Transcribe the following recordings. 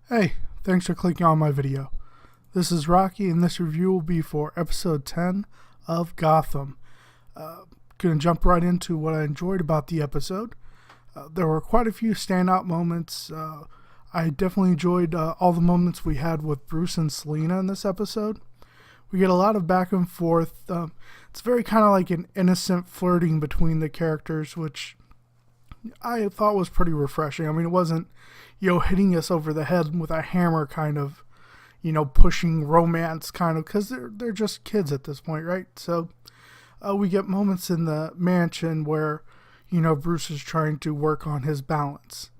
Hey, thanks for clicking on my video. This is Rocky, and this review will be for episode 10 of Gotham. Gonna jump right into what I enjoyed about the episode. There were quite a few standout moments. I definitely enjoyed all the moments we had with Bruce and Selina in this episode. We get a lot of back and forth. It's very kind of like an innocent flirting between the characters, which I thought was pretty refreshing. I mean, it wasn't, hitting us over the head with a hammer kind of, pushing romance kind of, because they're just kids at this point, right? So we get moments in the mansion where, Bruce is trying to work on his balance.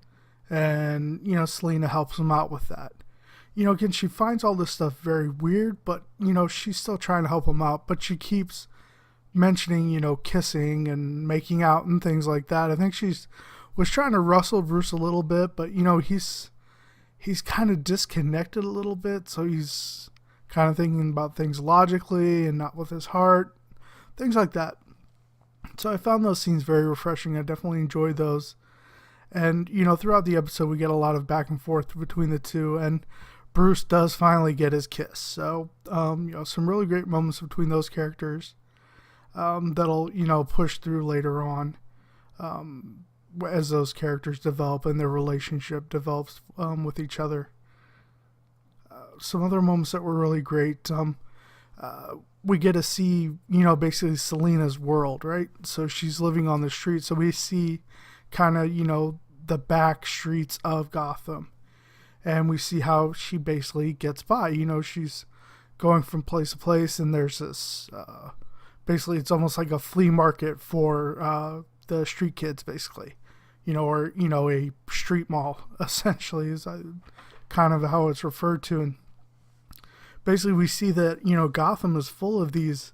And, Selina helps him out with that. Again, she finds all this stuff very weird, but, she's still trying to help him out. But she keeps mentioning, kissing and making out and things like that. I think was trying to rustle Bruce a little bit, but, he's kind of disconnected a little bit. So he's kind of thinking about things logically and not with his heart, things like that. So I found those scenes very refreshing. I definitely enjoyed those. And, throughout the episode, we get a lot of back and forth between the two. And Bruce does finally get his kiss. So, some really great moments between those characters that'll, push through later on as those characters develop and their relationship develops with each other. Some other moments that were really great. We get to see, basically Selena's world, right? So she's living on the street. So we see kind of, the back streets of Gotham. And we see how she basically gets by. She's going from place to place, and there's this, basically it's almost like a flea market for the street kids, basically. Or, a street mall, essentially, is kind of how it's referred to. And basically we see that, Gotham is full of these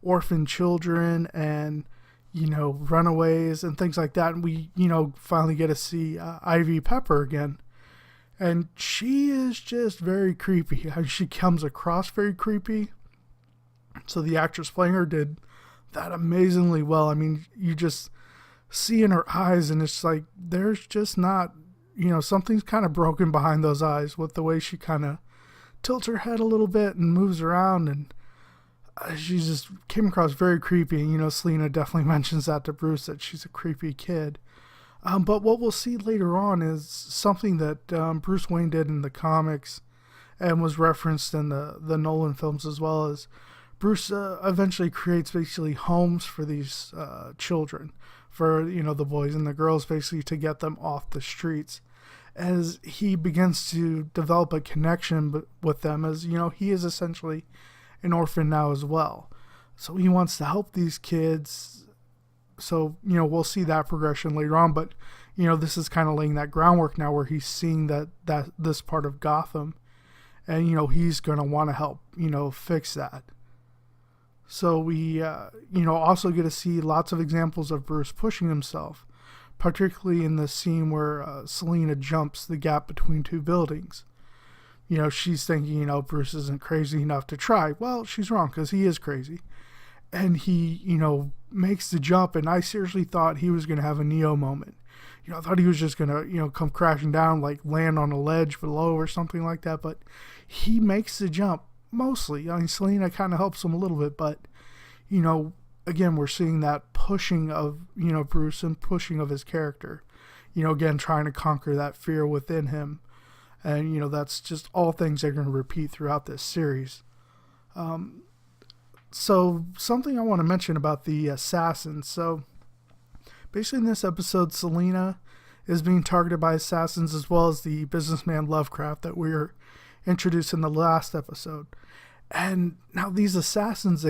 orphan children and, runaways and things like that. And we, finally get to see Ivy Pepper again. And she is just very creepy. She comes across very creepy. So the actress playing her did that amazingly well. I mean, you just see in her eyes, and it's like there's just not, something's kind of broken behind those eyes with the way she kind of tilts her head a little bit and moves around. And she just came across very creepy. And, Selina definitely mentions that to Bruce, that she's a creepy kid. But what we'll see later on is something that Bruce Wayne did in the comics and was referenced in the Nolan films as well. As Bruce eventually creates basically homes for these children, for, the boys and the girls, basically to get them off the streets. As he begins to develop a connection with them, as, he is essentially an orphan now as well. So he wants to help these kids. So, we'll see that progression later on, but, this is kind of laying that groundwork now where he's seeing that this part of Gotham, and, he's going to want to help, fix that. So we, also get to see lots of examples of Bruce pushing himself, particularly in the scene where Selina jumps the gap between two buildings. She's thinking, Bruce isn't crazy enough to try. Well, she's wrong, because he is crazy. And he, makes the jump, and I seriously thought he was going to have a Neo moment. I thought he was just going to, come crashing down, like land on a ledge below or something like that. But he makes the jump, mostly. I mean, Selina kind of helps him a little bit, but, again, we're seeing that pushing of, Bruce and pushing of his character. Again, trying to conquer that fear within him. And, that's just all things they're going to repeat throughout this series. So something I want to mention about the assassins. So basically in this episode, Selina is being targeted by assassins, as well as the businessman LoveCraft that we were introduced in the last episode. And now these assassins,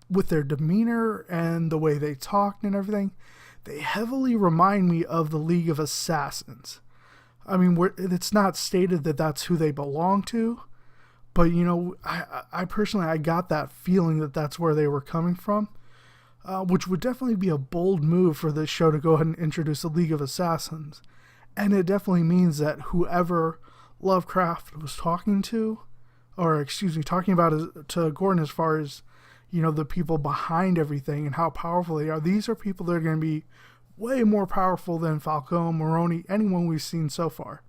with their demeanor and the way they talk and everything, they heavily remind me of the League of Assassins. I mean, it's not stated that that's who they belong to, but, I personally, I got that feeling that that's where they were coming from, which would definitely be a bold move for this show to go ahead and introduce a League of Assassins. And it definitely means that whoever LoveCraft was talking to, talking about to Gordon as far as, the people behind everything and how powerful they are, these are people that are going to be way more powerful than Falcone, Maroni, anyone we've seen so far.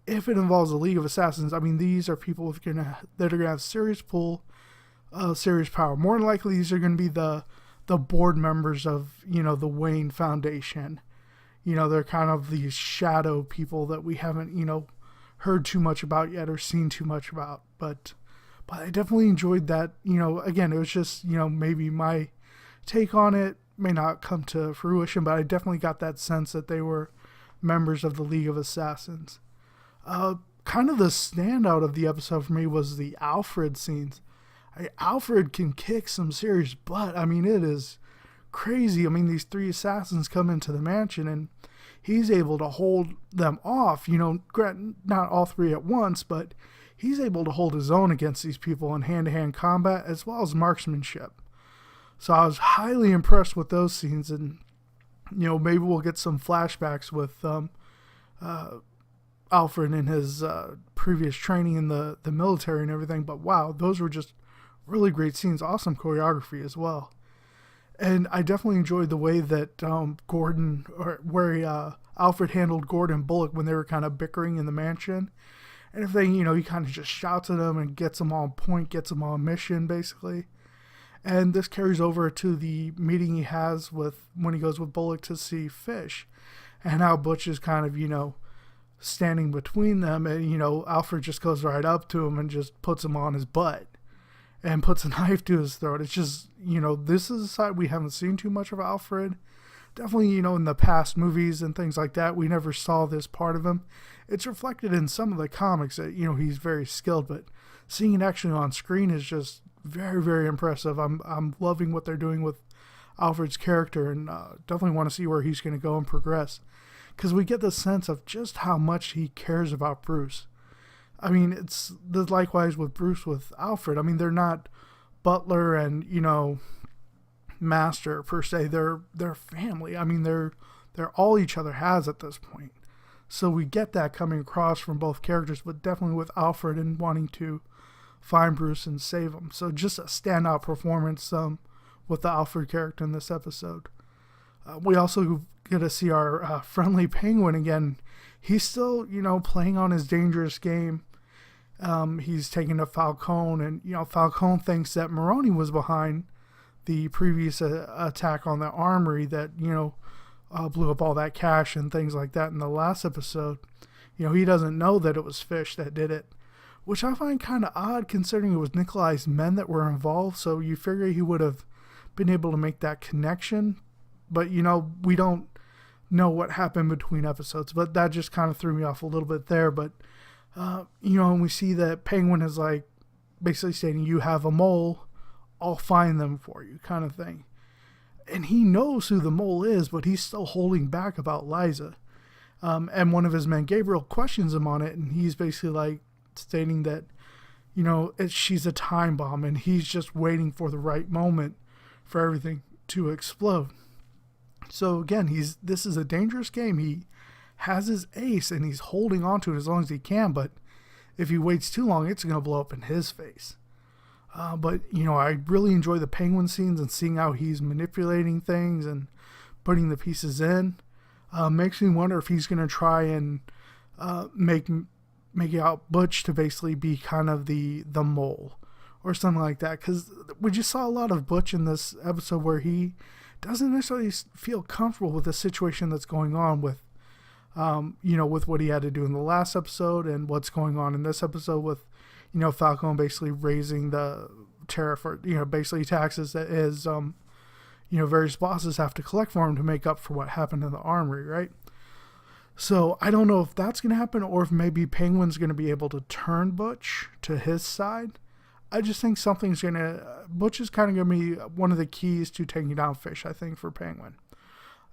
if it involves a League of Assassins, I mean, these are people that are gonna have serious pull, serious power. More than likely, these are gonna be the board members of, the Wayne Foundation. They're kind of these shadow people that we haven't, heard too much about yet or seen too much about. But I definitely enjoyed that. Again, it was just, maybe my take on it may not come to fruition, but I definitely got that sense that they were members of the League of Assassins. Kind of the standout of the episode for me was the Alfred scenes. Alfred can kick some serious butt. I mean, it is crazy. I mean, these three assassins come into the mansion and he's able to hold them off. Not all three at once, but he's able to hold his own against these people in hand-to-hand combat as well as marksmanship. So I was highly impressed with those scenes, and maybe we'll get some flashbacks with Alfred and his previous training in the military and everything. But wow, those were just really great scenes. Awesome choreography as well. And I definitely enjoyed the way that Alfred handled Gordon Bullock when they were kind of bickering in the mansion. And everything, he kind of just shouts at them and gets them on point, gets them on mission, basically. And this carries over to the meeting he has when he goes with Bullock to see Fish. And how Butch is kind of, standing between them. And, Alfred just goes right up to him and just puts him on his butt. And puts a knife to his throat. It's just, this is a side we haven't seen too much of Alfred. Definitely, in the past movies and things like that, we never saw this part of him. It's reflected in some of the comics that, he's very skilled, but seeing it actually on screen is just very, very impressive. I'm loving what they're doing with Alfred's character, and definitely want to see where he's going to go and progress. Because we get the sense of just how much he cares about Bruce. I mean, it's likewise with Bruce with Alfred. I mean, they're not butler and, master per se. They're family. I mean, they're all each other has at this point. So we get that coming across from both characters, but definitely with Alfred and wanting to find Bruce and save him. So just a standout performance with the Alfred character in this episode. We also get to see our friendly Penguin again. He's still, playing on his dangerous game. He's taken to Falcone, and, Falcone thinks that Maroni was behind the previous attack on the armory that, blew up all that cash and things like that in the last episode. He doesn't know that it was Fish that did it, which I find kind of odd considering it was Nikolai's men that were involved. So you figure he would have been able to make that connection. But, we don't know what happened between episodes, but that just kind of threw me off a little bit there. But, and we see that Penguin is like basically stating, you have a mole, I'll find them for you, kind of thing. And he knows who the mole is, but he's still holding back about Liza. And one of his men, Gabriel, questions him on it, and he's basically like stating that, she's a time bomb, and he's just waiting for the right moment for everything to explode. So again, this is a dangerous game. He has his ace, and he's holding on to it as long as he can, but if he waits too long, it's going to blow up in his face. But, I really enjoy the Penguin scenes and seeing how he's manipulating things and putting the pieces in. Makes me wonder if he's going to try and make out Butch to basically be kind of the mole or something like that. Because we just saw a lot of Butch in this episode where he doesn't necessarily feel comfortable with the situation that's going on with, with what he had to do in the last episode and what's going on in this episode with, Falcone basically raising the tariff or, basically taxes that his, various bosses have to collect for him to make up for what happened in the armory, right? So I don't know if that's going to happen or if maybe Penguin's going to be able to turn Butch to his side. I just think Butch is kind of going to be one of the keys to taking down Fish, I think, for Penguin.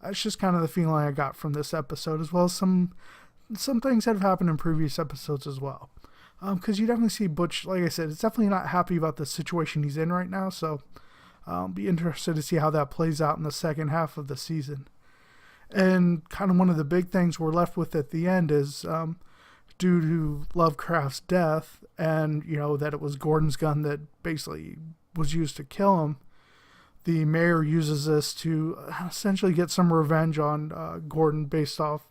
That's just kind of the feeling I got from this episode, as well as some things that have happened in previous episodes as well. Because you definitely see Butch, like I said, it's definitely not happy about the situation he's in right now, so I'll be interested to see how that plays out in the second half of the season. And kind of one of the big things we're left with at the end is due to LoveCraft's death and, that it was Gordon's gun that basically was used to kill him, the mayor uses this to essentially get some revenge on Gordon based off,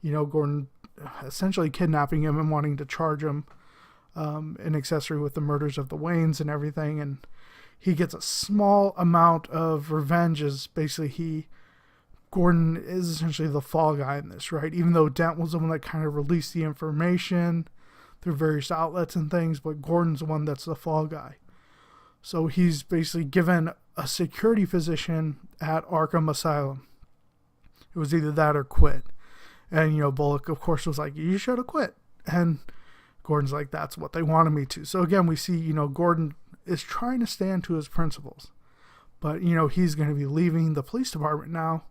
Gordon essentially kidnapping him and wanting to charge him in accessory with the murders of the Waynes and everything. And he gets a small amount of revenge as basically Gordon is essentially the fall guy in this, right? Even though Dent was the one that kind of released the information through various outlets and things, but Gordon's the one that's the fall guy. So he's basically given a security position at Arkham Asylum. It was either that or quit. And, Bullock, of course, was like, you should have quit. And Gordon's like, that's what they wanted me to. So again, we see, Gordon is trying to stand to his principles. But, he's going to be leaving the police department now.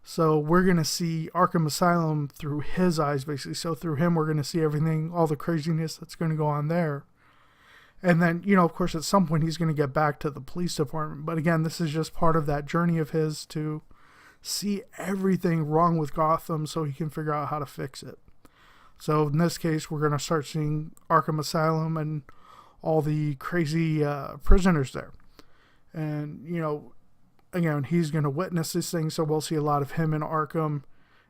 So we're going to see Arkham Asylum through his eyes, basically. So through him, we're going to see everything, all the craziness that's going to go on there. And then, of course, at some point, he's going to get back to the police department. But again, this is just part of that journey of his to see everything wrong with Gotham so he can figure out how to fix it. So in this case, we're going to start seeing Arkham Asylum and all the crazy prisoners there. And, again, he's going to witness this thing, so we'll see a lot of him in Arkham,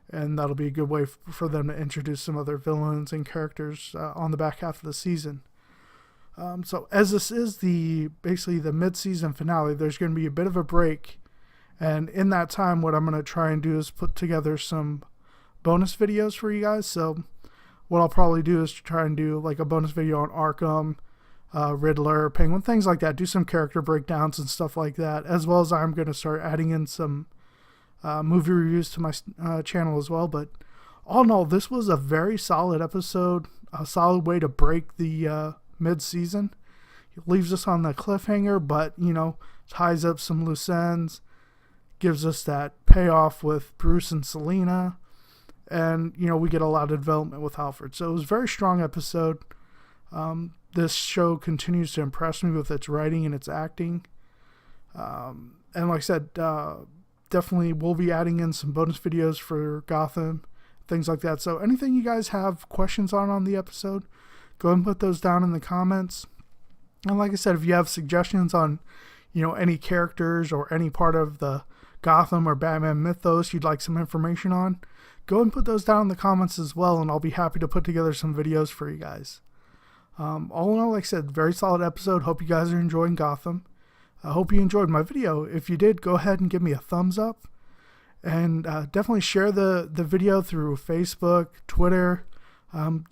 and that'll be a good way for them to introduce some other villains and characters on the back half of the season. So as this is basically the mid-season finale, there's going to be a bit of a break, and in that time, what I'm going to try and do is put together some bonus videos for you guys. So what I'll probably do is try and do like a bonus video on Arkham, Riddler, Penguin, things like that. Do some character breakdowns and stuff like that, as well as I'm going to start adding in some movie reviews to my channel as well. But all in all, this was a very solid episode, a solid way to break the mid-season. It leaves us on the cliffhanger, but, ties up some loose ends, gives us that payoff with Bruce and Selina, and, we get a lot of development with Alfred. So it was a very strong episode. This show continues to impress me with its writing and its acting. And like I said, definitely we'll be adding in some bonus videos for Gotham, things like that. So anything you guys have questions on the episode, go ahead and put those down in the comments. And like I said, if you have suggestions on, any characters or any part of the Gotham or Batman mythos you'd like some information on, go ahead and put those down in the comments as well, and I'll be happy to put together some videos for you guys. All in all, like I said, very solid episode. Hope you guys are enjoying Gotham. I hope you enjoyed my video. If you did, go ahead and give me a thumbs up. And definitely share the video through Facebook, Twitter,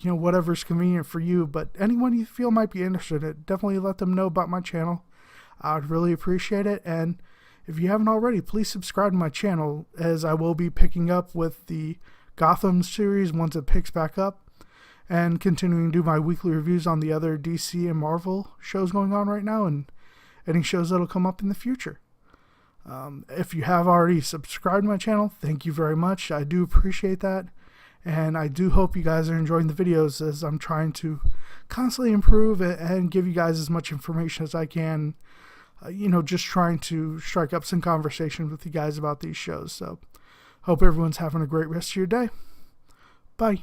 whatever's convenient for you. But anyone you feel might be interested in it, definitely let them know about my channel. I would really appreciate it. And if you haven't already, please subscribe to my channel, as I will be picking up with the Gotham series once it picks back up, and continuing to do my weekly reviews on the other DC and Marvel shows going on right now, and any shows that'll come up in the future. If you have already subscribed to my channel, thank you very much. I do appreciate that, and I do hope you guys are enjoying the videos, as I'm trying to constantly improve and give you guys as much information as I can. Just trying to strike up some conversation with you guys about these shows. So hope everyone's having a great rest of your day. Bye.